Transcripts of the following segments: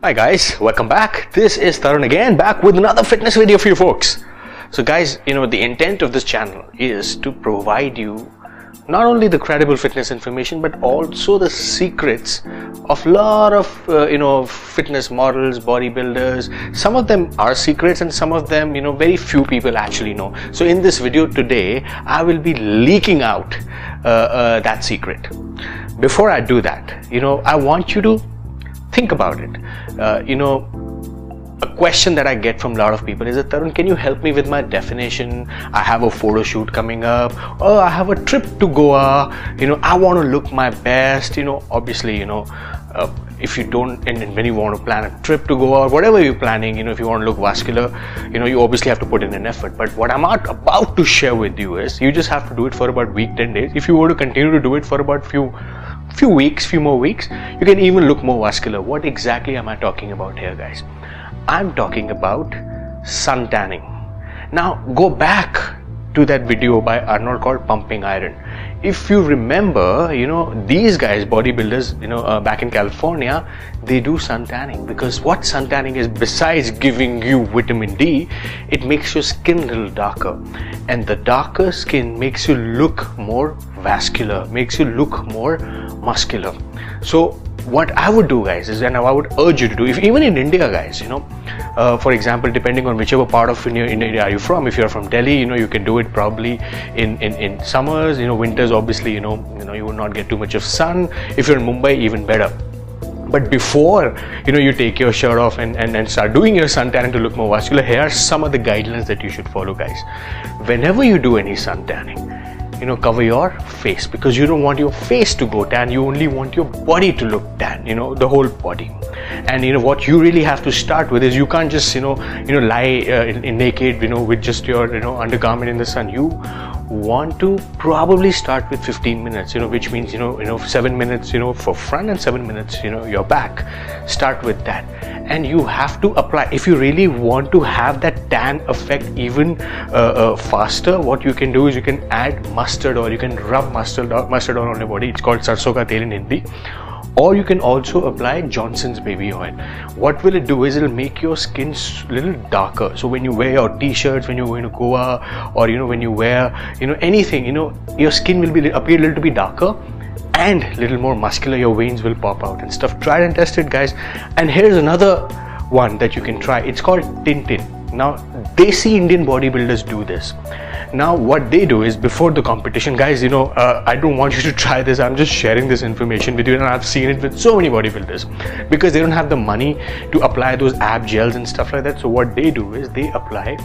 Hi guys, welcome back. This is Tarun again, back with another fitness video for you folks. So guys, the intent of this channel is to provide you not only the credible fitness information but also the secrets of a lot of fitness models, bodybuilders. Some of them are secrets and some of them very few people actually know. So in this video today I will be leaking out that secret. Before I do that, I want you to think about it. A question that I get from a lot of people is that, Tarun, can you help me with my definition? I have a photo shoot coming up, or I have a trip to Goa, I want to look my best, obviously, if you don't, and when you want to plan a trip to Goa or whatever you're planning, if you want to look muscular, you obviously have to put in an effort. But what I'm about to share with you is you just have to do it for about week, 10 days. If you were to continue to do it for about few more weeks, you can even look more muscular. What exactly am I talking about here, guys? I'm talking about sun tanning. Now go back to that video by Arnold called Pumping Iron. If you remember, these guys, bodybuilders, back in California, they do sun tanning, because what sun tanning is, besides giving you vitamin D, it makes your skin a little darker, and the darker skin makes you look more vascular, makes you look more muscular. So what I would do, guys, is, and I would urge you to do, if even in India, guys, for example, depending on whichever part of India are you from, if you're from Delhi, you can do it probably in summers. Winters, obviously, you will not get too much of sun. If you're in Mumbai, even better. But before you take your shirt off and start doing your sun tanning to look more muscular, here are some of the guidelines that you should follow, guys. Whenever you do any sun tanning, cover your face, because you don't want your face to go tan. You only want your body to look tan, the whole body. And what you really have to start with is, you can't just lie naked with just your undergarment in the sun. You want to probably start with 15 minutes, which means 7 minutes for front and 7 minutes your back. Start with that, and you have to apply. If you really want to have that tan effect even faster, what you can do is you can add mustard oil. You can rub mustard oil on your body. It's called sarson ka tel in Hindi. Or you can also apply Johnson's baby oil. What will it do is, it'll make your skin a little darker. So when you wear your t-shirts, when you're going to Goa, or when you wear anything, your skin will appear a little bit darker and a little more muscular. Your veins will pop out and stuff. Tried and tested, guys. And here's another one that you can try. It's called Tintin. Now, Desi Indian bodybuilders do this. Now, what they do is, before the competition, guys, I don't want you to try this. I'm just sharing this information with you, and I've seen it with so many bodybuilders, because they don't have the money to apply those ab gels and stuff like that. So what they do is, they apply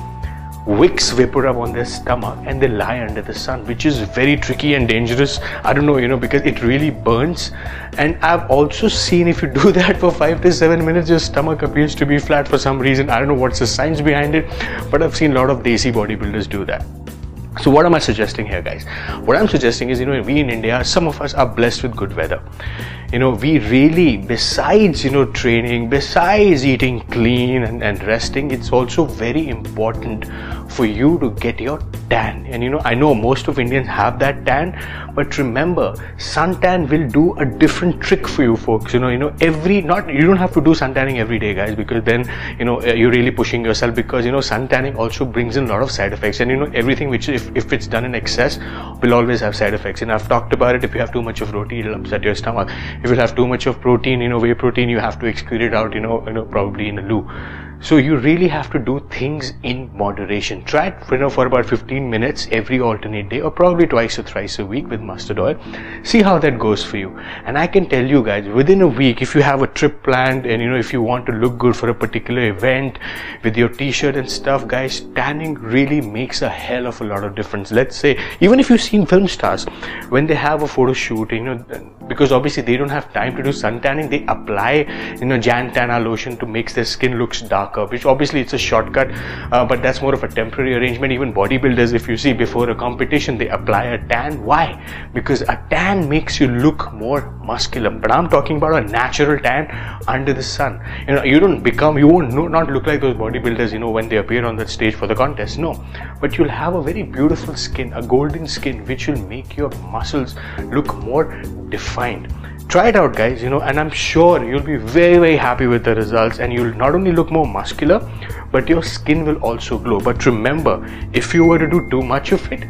Vicks Vapor Rub on their stomach and they lie under the sun, which is very tricky and dangerous. I don't know, because it really burns. And I've also seen, if you do that for 5 to 7 minutes, your stomach appears to be flat for some reason. I don't know what's the science behind it, but I've seen a lot of Desi bodybuilders do that. So what am I suggesting here, guys? What I'm suggesting is, we in India, some of us are blessed with good weather. We really, besides, training, besides eating clean and resting, it's also very important for you to get your tan. And I know most of Indians have that tan, but remember, suntan will do a different trick for you folks. You don't have to do sun tanning every day, guys, because then you're really pushing yourself, because sun tanning also brings in a lot of side effects, and everything which, if it's done in excess, will always have side effects. And I've talked about it. If you have too much of roti, it'll upset your stomach. If you have too much of protein, whey protein, you have to excrete it out, probably in a loo. So you really have to do things in moderation. Try it for about 15 minutes every alternate day, or probably twice or thrice a week with mustard oil. See how that goes for you. And I can tell you, guys, within a week, if you have a trip planned, and if you want to look good for a particular event with your t-shirt and stuff, guys, tanning really makes a hell of a lot of difference. Let's say, even if you've seen film stars, when they have a photo shoot, because obviously they don't have time to do sun tanning, they apply Jan Tana lotion to make their skin looks darker, which obviously it's a shortcut, but that's more of a temporary arrangement. Even bodybuilders, if you see, before a competition, they apply a tan. Why? Because a tan makes you look more muscular. But I'm talking about a natural tan under the sun. You won't not look like those bodybuilders when they appear on that stage for the contest. No, but you'll have a very beautiful skin, a golden skin, which will make your muscles look more defined. try it out, guys, and I'm sure you'll be very happy with the results, and you'll not only look more muscular, but your skin will also glow. But remember, if you were to do too much of it,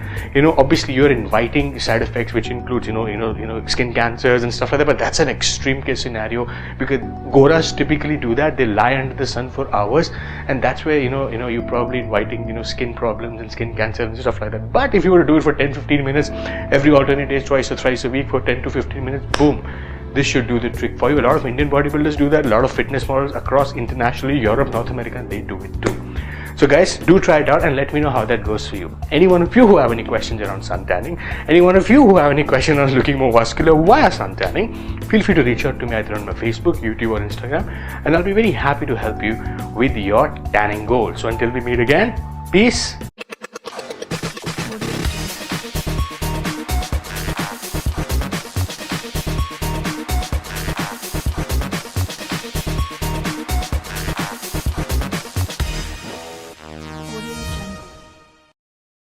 obviously you're inviting side effects, which includes skin cancers and stuff like that. But that's an extreme case scenario, because goras typically do that. They lie under the sun for hours, and that's where you're probably inviting skin problems and skin cancer and stuff like that. But if you were to do it for 10-15 minutes every alternate days, twice or thrice a week for 10 to 15 minutes, boom, this should do the trick for you. A lot of Indian bodybuilders do that. A lot of fitness models across internationally, Europe, North America, they do it too. So guys, do try it out and let me know how that goes for you. Any one of you who have any questions around sun tanning, any one of you who have any questions on looking more muscular via sun tanning, feel free to reach out to me either on my Facebook, YouTube or Instagram, and I'll be very happy to help you with your tanning goals. So until we meet again, peace